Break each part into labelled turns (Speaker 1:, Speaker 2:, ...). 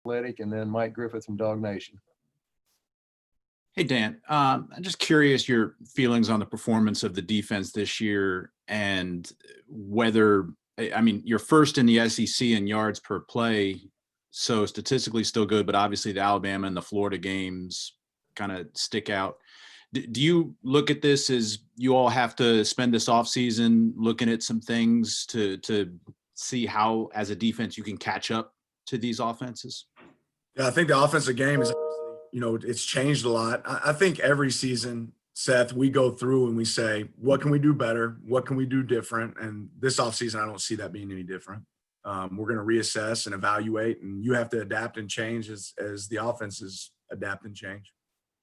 Speaker 1: Athletic, and then Mike Griffith from Dog Nation.
Speaker 2: Hey, Dan, I'm just curious your feelings on the performance of the defense this year and whether, I mean, you're first in the SEC in yards per play, so statistically still good, but obviously the Alabama and the Florida games kind of stick out. Do you look at this as you all have to spend this offseason looking at some things to see how, as a defense, you can catch up to these offenses?
Speaker 3: Yeah, I think the offensive game is, it's changed a lot. I think every season, Seth, we go through and we say, what can we do better? What can we do different? And this offseason, I don't see that being any different. We're going to reassess and evaluate, and you have to adapt and change as the offenses adapt and change.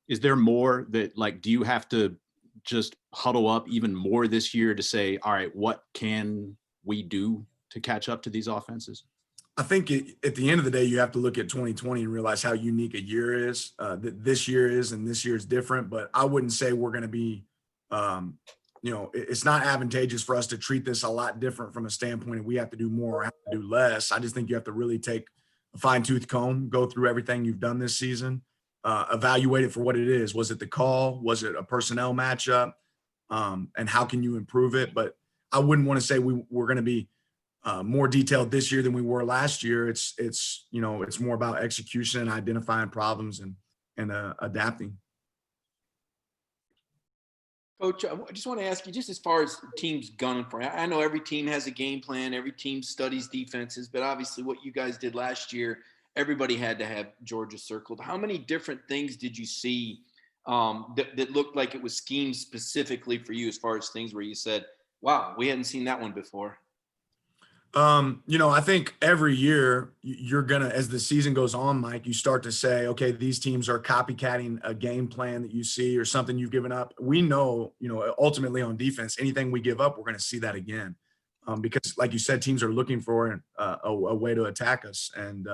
Speaker 2: Is there more that, like, do you have to just huddle up even more this year to say, all right, what can we do to catch up to these offenses?
Speaker 3: I think at the end of the day, you have to look at 2020 and realize how unique a year is. This year is, and this year is different. But I wouldn't say we're going to be, it's not advantageous for us to treat this a lot different from a standpoint of we have to do more or have to do less. I just think you have to really take a fine-tooth comb, go through everything you've done this season, evaluate it for what it is. Was it the call? Was it a personnel matchup? And how can you improve it? But I wouldn't want to say we're going to be more detailed this year than we were last year. It's more about execution and identifying problems and adapting.
Speaker 4: Coach, I just want to ask you, just as far as teams gunning for, I know every team has a game plan, every team studies defenses, but obviously what you guys did last year, everybody had to have Georgia circled. How many different things did you see that looked like it was schemed specifically for you, as far as things where you said, wow, we hadn't seen that one before?
Speaker 3: I think every year you're gonna, as the season goes on, Mike, you start to say, okay, these teams are copycatting a game plan that you see or something you've given up. We know, ultimately on defense, anything we give up, we're going to see that again. Because like you said, teams are looking for a way to attack us. And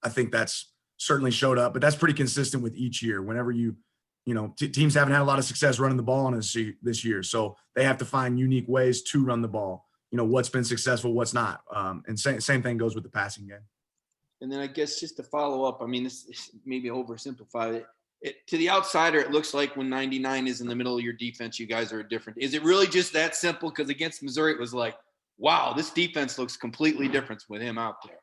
Speaker 3: I think that's certainly showed up, but that's pretty consistent with each year. Whenever teams haven't had a lot of success running the ball on us this year. So they have to find unique ways to run the ball. What's been successful, what's not. And same thing goes with the passing game.
Speaker 4: And then I guess just to follow up, I mean, this maybe oversimplified it. To the outsider, it looks like when 99 is in the middle of your defense, you guys are different. Is it really just that simple? Because against Missouri, it was like, wow, this defense looks completely different with him out there.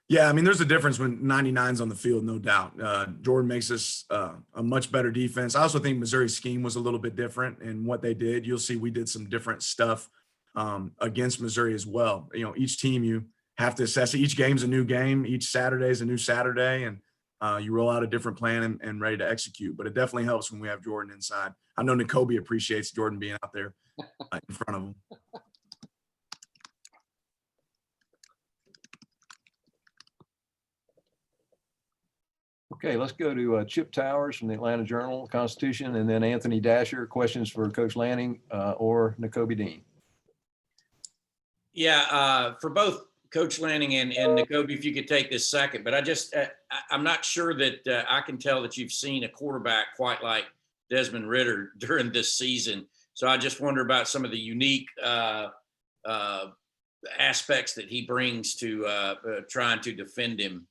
Speaker 3: Yeah, I mean, there's a difference when 99's on the field, no doubt. Jordan makes us a much better defense. I also think Missouri's scheme was a little bit different in what they did. You'll see we did some different stuff against Missouri as well. Each team you have to assess it. Each game's a new game. Each Saturday is a new Saturday, and you roll out a different plan and ready to execute. But it definitely helps when we have Jordan inside. I know Nakobe appreciates Jordan being out there in front of him.
Speaker 1: Okay, let's go to Chip Towers from the Atlanta Journal-Constitution, and then Anthony Dasher. Questions for Coach Lanning or Nakobe Dean.
Speaker 5: Yeah, for both Coach Lanning and Nakobe, if you could take this second. But I'm not sure that I can tell that you've seen a quarterback quite like Desmond Ridder during this season. So I just wonder about some of the unique aspects that he brings to trying to defend him.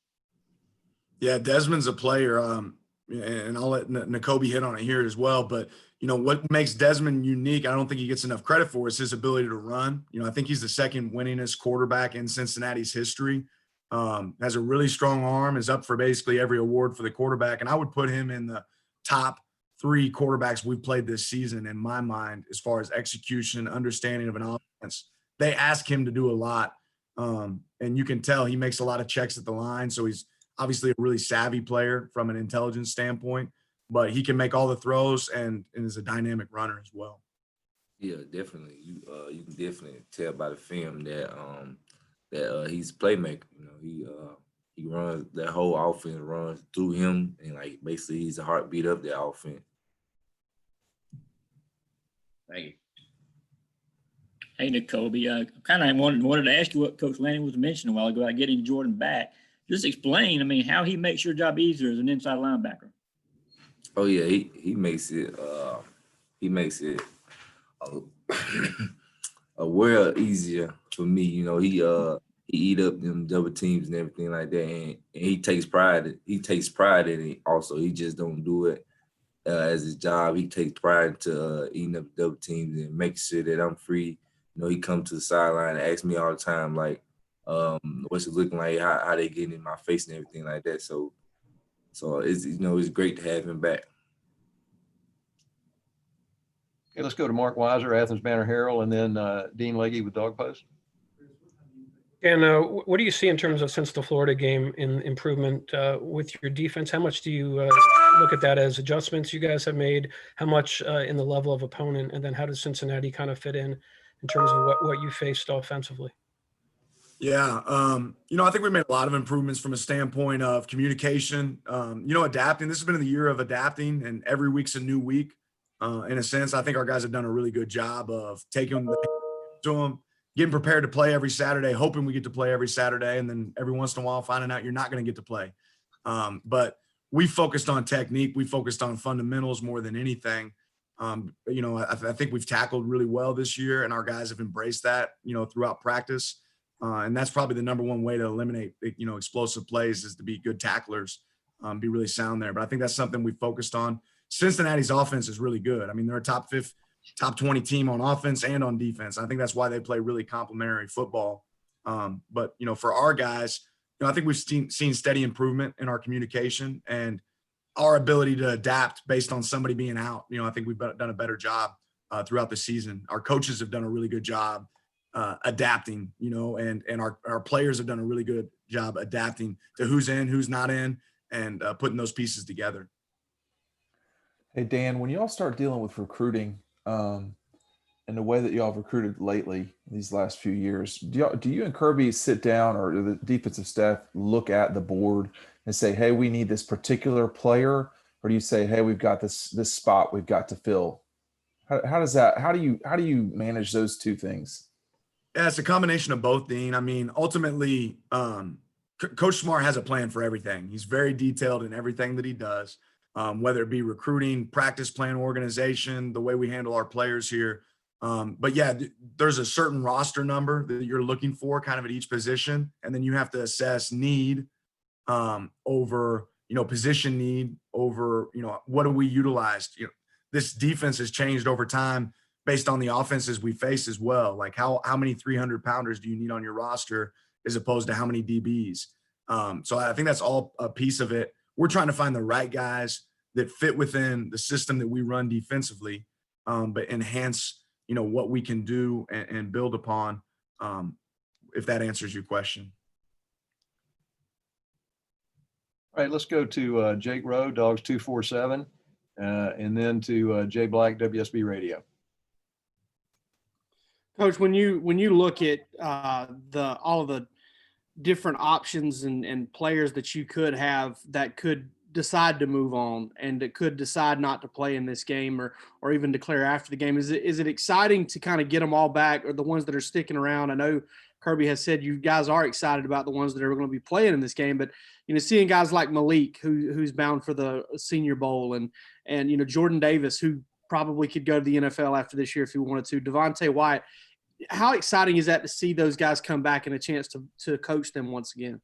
Speaker 3: Yeah, Desmond's a player, and I'll let Nakobe hit on it here as well. But, what makes Desmond unique, I don't think he gets enough credit for, is his ability to run. I think he's the second winningest quarterback in Cincinnati's history. Has a really strong arm, is up for basically every award for the quarterback. And I would put him in the top 3 quarterbacks we've played this season, in my mind, as far as execution, understanding of an offense. They ask him to do a lot. And you can tell he makes a lot of checks at the line. So he's obviously a really savvy player from an intelligence standpoint, but he can make all the throws and is a dynamic runner as well.
Speaker 6: Yeah, definitely. You can definitely tell by the film that he's a playmaker. He runs that whole offense runs through him, and like basically he's the heartbeat of the offense.
Speaker 5: Thank you.
Speaker 7: Hey, Nakobe, I kind of wanted to ask you what Coach Lanning was mentioning a while ago about getting Jordan back. Just explain, how he makes your job easier as an inside linebacker.
Speaker 6: Oh yeah, he makes it a world easier for me. he eat up them double teams and everything like that, and he takes pride. He takes pride in it. Also, he just don't do it as his job. He takes pride to eating up double teams and making sure that I'm free. You know, he come to the sideline and asks me all the time, like, what's it looking like, how they getting in my face and everything like that. So it's, you know, it's great to have him back.
Speaker 1: Okay, let's go to Mark Weiser, Athens Banner Herald, and then Dean Legge with Dog Post.
Speaker 8: And what do you see in terms of, since the Florida game, in improvement with your defense? How much do you look at that as adjustments you guys have made? How much in the level of opponent? And then how does Cincinnati kind of fit in terms of what you faced offensively?
Speaker 3: Yeah, you know, I think we made a lot of improvements from a standpoint of communication, you know, adapting. This has been the year of adapting, and every week's a new week. In a sense, I think our guys have done a really good job of taking to them, getting prepared to play every Saturday, hoping we get to play every Saturday, and then every once in a while finding out you're not going to get to play. But we focused on technique. We focused on fundamentals more than anything. You know, I think we've tackled really well this year, and our guys have embraced that, you know, throughout practice. And that's probably the number one way to eliminate, you know, explosive plays, is to be good tacklers, be really sound there. But I think that's something we focused on. Cincinnati's offense is really good. I mean, they're a top 20 team on offense and on defense. I think that's why they play really complementary football. But, you know, for our guys, you know, I think we've seen steady improvement in our communication and our ability to adapt based on somebody being out. You know, I think we've done a better job throughout the season. Our coaches have done a really good job adapting, you know, and our players have done a really good job adapting to who's in, who's not in, and putting those pieces together.
Speaker 9: Hey, Dan, when y'all start dealing with recruiting and the way that y'all have recruited lately these last few years, do you and Kirby sit down, or the defensive staff look at the board and say, hey, we need this particular player? Or do you say, hey, we've got this spot we've got to fill? How do you manage those two things?
Speaker 3: Yeah, it's a combination of both, Dean. I mean, ultimately, Coach Smart has a plan for everything. He's very detailed in everything that he does, whether it be recruiting, practice plan, organization, the way we handle our players here. But yeah, there's a certain roster number that you're looking for kind of at each position. And then you have to assess need over, you know, position need over, you know, what do we utilize? You know, this defense has changed over time based on the offenses we face as well. Like how many 300-pounders do you need on your roster as opposed to how many DBs? So I think that's all a piece of it. We're trying to find the right guys that fit within the system that we run defensively, but enhance, you know, what we can do and build upon, if that answers your question.
Speaker 1: All right, let's go to Jake Rowe, Dawgs 247, and then to Jay Black, WSB Radio.
Speaker 10: Coach, when you look at all of the different options and players that you could have that could decide to move on and that could decide not to play in this game or even declare after the game, is it exciting to kind of get them all back, or the ones that are sticking around? I know Kirby has said you guys are excited about the ones that are going to be playing in this game, but you know, seeing guys like Malik who's bound for the Senior Bowl and you know, Jordan Davis, who probably could go to the NFL after this year if he wanted to, Devontae Wyatt. How exciting is that to see those guys come back and a chance to coach them once again?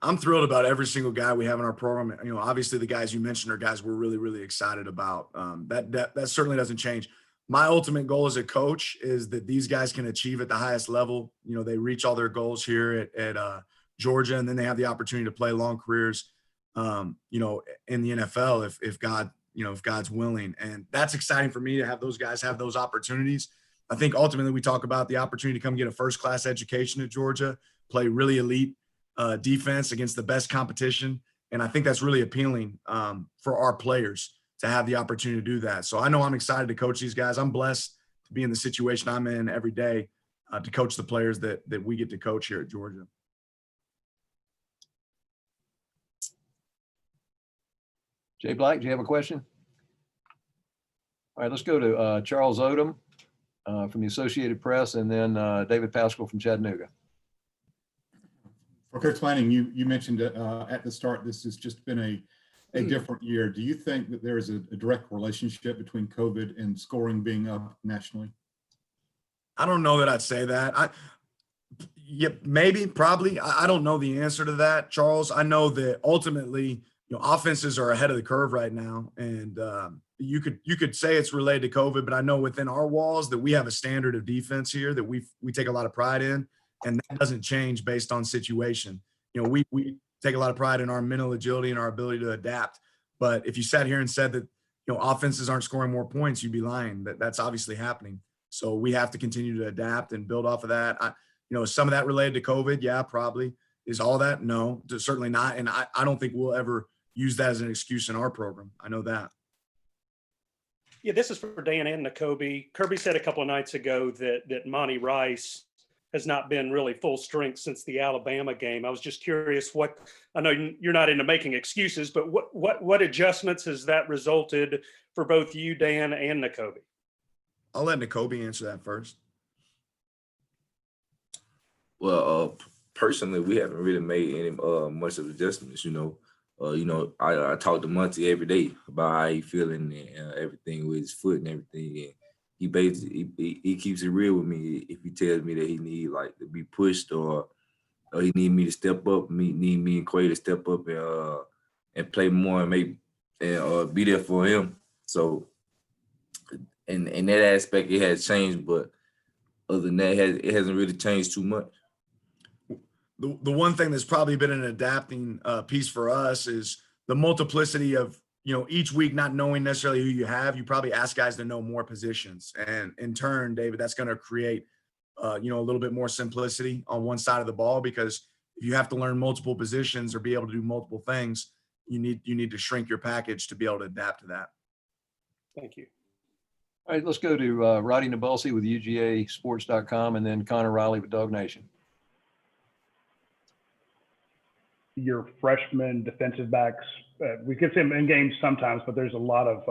Speaker 3: I'm thrilled about every single guy we have in our program. You know, obviously the guys you mentioned are guys we're really, really excited about. That certainly doesn't change. My ultimate goal as a coach is that these guys can achieve at the highest level. You know, they reach all their goals here at Georgia, and then they have the opportunity to play long careers, you know, in the NFL if God's willing. And that's exciting for me to have those guys have those opportunities. I think ultimately we talk about the opportunity to come get a first-class education at Georgia, play really elite defense against the best competition. And I think that's really appealing for our players to have the opportunity to do that. So I know I'm excited to coach these guys. I'm blessed to be in the situation I'm in every day to coach the players that we get to coach here at Georgia.
Speaker 1: Jay Black, do you have a question? All right, let's go to Charles Odom from the Associated Press, and then David Pascal from Chattanooga.
Speaker 11: For Coach Lanning, you mentioned at the start, this has just been a different year. Do you think that there is a direct relationship between COVID and scoring being up nationally?
Speaker 3: I don't know that I'd say that. Yep, maybe, probably. I don't know the answer to that, Charles. I know that ultimately, offenses are ahead of the curve right now, and you could say it's related to COVID, but I know within our walls that we have a standard of defense here that we take a lot of pride in, and that doesn't change based on situation. We take a lot of pride in our mental agility and our ability to adapt. But if you sat here and said that offenses aren't scoring more points, you'd be lying. That's obviously happening. So we have to continue to adapt and build off of that. Is some of that related to COVID? Yeah, probably. Is all that? No, certainly not. And I don't think we'll ever use that as an excuse in our program. I know that.
Speaker 12: Yeah, this is for Dan and Nakobe. Kirby said a couple of nights ago that Monty Rice has not been really full strength since the Alabama game. I was just curious I know you're not into making excuses, but what adjustments has that resulted for both you, Dan, and Nakobe?
Speaker 3: I'll let Nakobe answer that first.
Speaker 6: Well, personally, we haven't really made any much of adjustments. I talk to Monty every day about how he feeling and everything with his foot and everything. And he basically he keeps it real with me. If he tells me that he need to be pushed or he need me to step up, need me and Quay to step up and play more and be there for him. So, in that aspect, it has changed, but other than that, it hasn't really changed too much.
Speaker 3: The one thing that's probably been an adapting piece for us is the multiplicity of, each week not knowing necessarily who you have. You probably ask guys to know more positions. And in turn, David, that's going to create, a little bit more simplicity on one side of the ball, because if you have to learn multiple positions or be able to do multiple things, you need to shrink your package to be able to adapt to that.
Speaker 12: Thank you.
Speaker 1: All right, let's go to Roddy Nabulsi with UGAsports.com and then Connor Riley with Dog Nation.
Speaker 13: Your freshman defensive backs, we can see them in games sometimes, but there's a lot of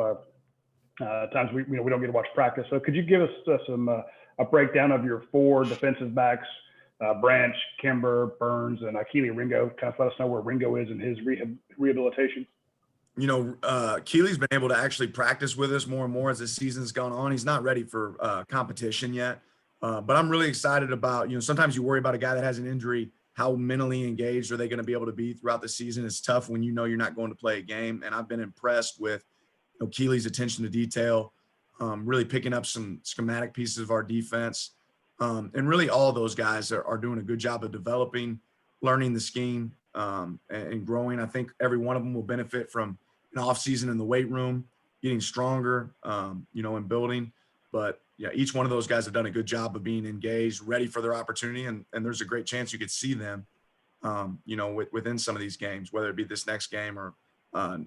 Speaker 13: times we don't get to watch practice. So could you give us a breakdown of your four defensive backs, Branch, Kimber, Burns, and Keely Ringo? Kind of let us know where Ringo is in his rehabilitation.
Speaker 3: Keely's been able to actually practice with us more and more as the season's gone on. He's not ready for competition yet, but I'm really excited about, sometimes you worry about a guy that has an injury. How mentally engaged are they going to be able to be throughout the season? It's tough when you're not going to play a game. And I've been impressed with Keely's attention to detail, really picking up some schematic pieces of our defense. And really all of those guys are doing a good job of developing, learning the scheme, and growing. I think every one of them will benefit from an off season in the weight room, getting stronger, and building. But yeah, each one of those guys have done a good job of being engaged, ready for their opportunity. And there's a great chance you could see them, within some of these games, whether it be this next game or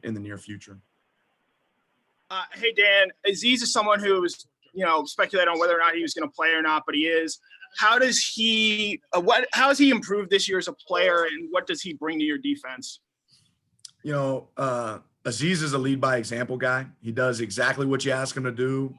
Speaker 3: in the near future.
Speaker 14: Hey, Dan, Aziz is someone who was, speculated on whether or not he was going to play or not, but he is. How does he, how has he improved this year as a player, and what does he bring to your defense?
Speaker 3: Aziz is a lead by example guy. He does exactly what you ask him to do.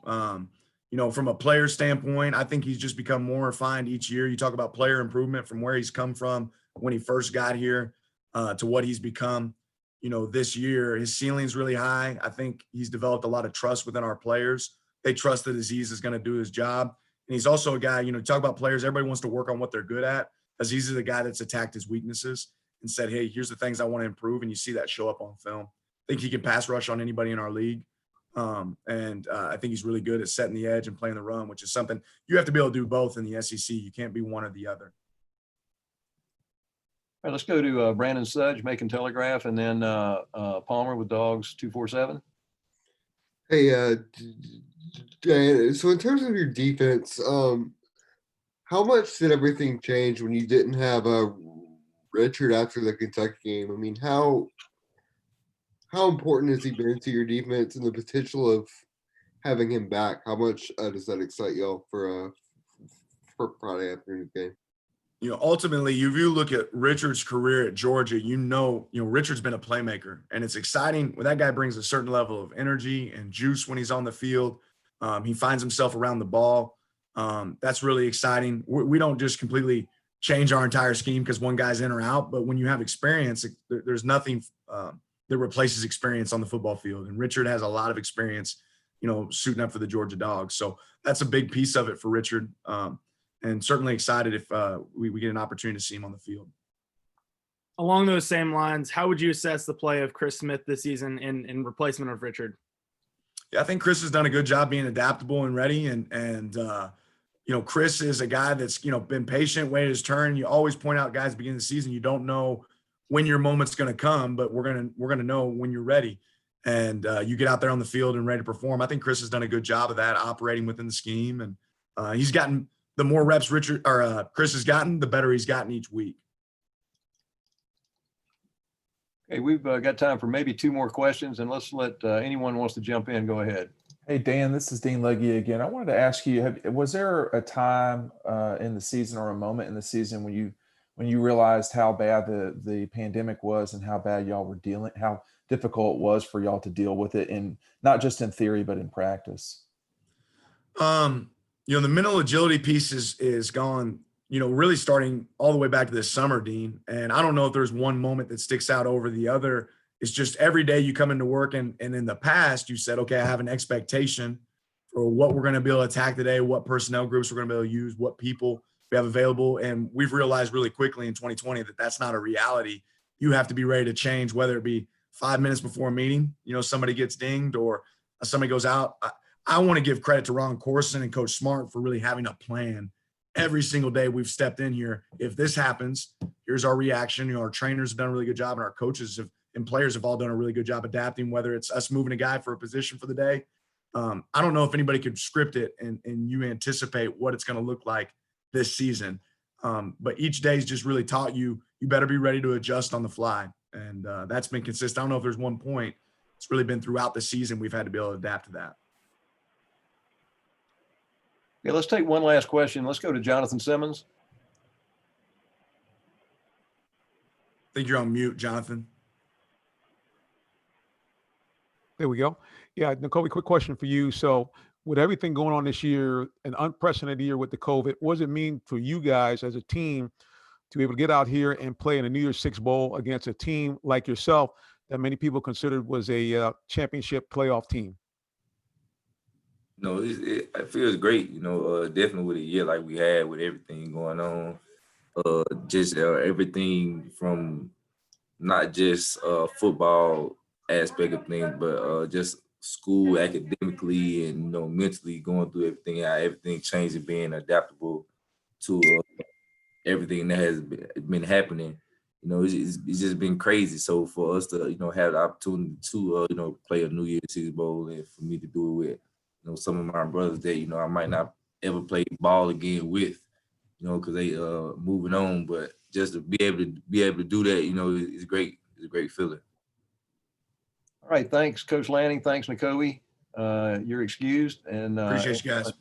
Speaker 3: From a player standpoint, I think he's just become more refined each year. You talk about player improvement from where he's come from when he first got here to what he's become, this year. His ceiling's really high. I think he's developed a lot of trust within our players. They trust that Aziz is going to do his job. And he's also a guy, talk about players, everybody wants to work on what they're good at. Aziz is a guy that's attacked his weaknesses and said, hey, here's the things I want to improve. And you see that show up on film. I think he can pass rush on anybody in our league. I think he's really good at setting the edge and playing the run, which is something you have to be able to do both in the SEC. You can't be one or the other.
Speaker 1: All right, let's go to Brandon Sudge, Macon Telegraph, and then Palmer with Dawgs 247.
Speaker 15: Hey, Dan, so in terms of your defense, how much did everything change when you didn't have Richard after the Kentucky game? I mean, how important has he been to your defense and the potential of having him back? How much does that excite y'all for Friday afternoon game?
Speaker 3: Ultimately, if you look at Richard's career at Georgia, Richard's been a playmaker, and it's exciting when that guy brings a certain level of energy and juice when he's on the field. He finds himself around the ball. That's really exciting. We don't just completely change our entire scheme because one guy's in or out, but when you have experience, there's nothing that replaces experience on the football field. And Richard has a lot of experience, suiting up for the Georgia Dogs. So that's a big piece of it for Richard. and certainly excited if we get an opportunity to see him on the field.
Speaker 10: Along those same lines, how would you assess the play of Chris Smith this season in replacement of Richard?
Speaker 3: Yeah, I think Chris has done a good job being adaptable and ready. And Chris is a guy that's, been patient, waited his turn. You always point out guys beginning of the season, you don't know when your moment's going to come, but we're going to know when you're ready. And you get out there on the field and ready to perform. I think Chris has done a good job of that, operating within the scheme. And he's gotten the more reps Chris has gotten, the better he's gotten each week.
Speaker 1: Okay, we've got time for maybe 2 more questions, and let's let anyone who wants to jump in go ahead.
Speaker 9: Hey, Dan, this is Dean Legge again. I wanted to ask you, was there a time in the season or a moment in the season when you realized how bad the pandemic was and how bad y'all were how difficult it was for y'all to deal with it, and not just in theory, but in practice?
Speaker 3: The mental agility piece is gone, really starting all the way back to this summer, Dean. And I don't know if there's one moment that sticks out over the other. It's just every day you come into work, and in the past you said, okay, I have an expectation for what we're going to be able to attack today, what personnel groups we're going to be able to use, what people we have available. And we've realized really quickly in 2020 that that's not a reality. You have to be ready to change, whether it be 5 minutes before a meeting, somebody gets dinged or somebody goes out. I want to give credit to Ron Corson and Coach Smart for really having a plan. Every single day we've stepped in here. If this happens, here's our reaction. Our trainers have done a really good job, and our coaches and players have all done a really good job adapting, whether it's us moving a guy for a position for the day. I don't know if anybody could script it and you anticipate what it's going to look like this season. But each day's just really taught you better be ready to adjust on the fly. And that's been consistent. I don't know if there's one point. It's really been throughout the season we've had to be able to adapt to that.
Speaker 1: Okay, let's take one last question. Let's go to Jonathan Simmons.
Speaker 3: I think you're on mute, Jonathan.
Speaker 16: There we go. Yeah, Nakobe, quick question for you. So with everything going on this year, an unprecedented year with the COVID, what does it mean for you guys as a team to be able to get out here and play in a New Year's Six Bowl against a team like yourself that many people considered was a championship playoff team?
Speaker 6: It feels great, definitely with a year like we had with everything going on. Everything from not just football aspect of things, but just school academically and, mentally going through everything, how everything changed and being adaptable to everything that has been happening. It's just been crazy. So for us to, have the opportunity to, play a New Year's Six Bowl, and for me to do it with, some of my brothers that, I might not ever play ball again with, because they moving on, but just to be able to do that, it's great. It's a great feeling.
Speaker 1: All right. Thanks, Coach Lanning. Thanks, Nakobe. You're excused. And
Speaker 3: appreciate you guys.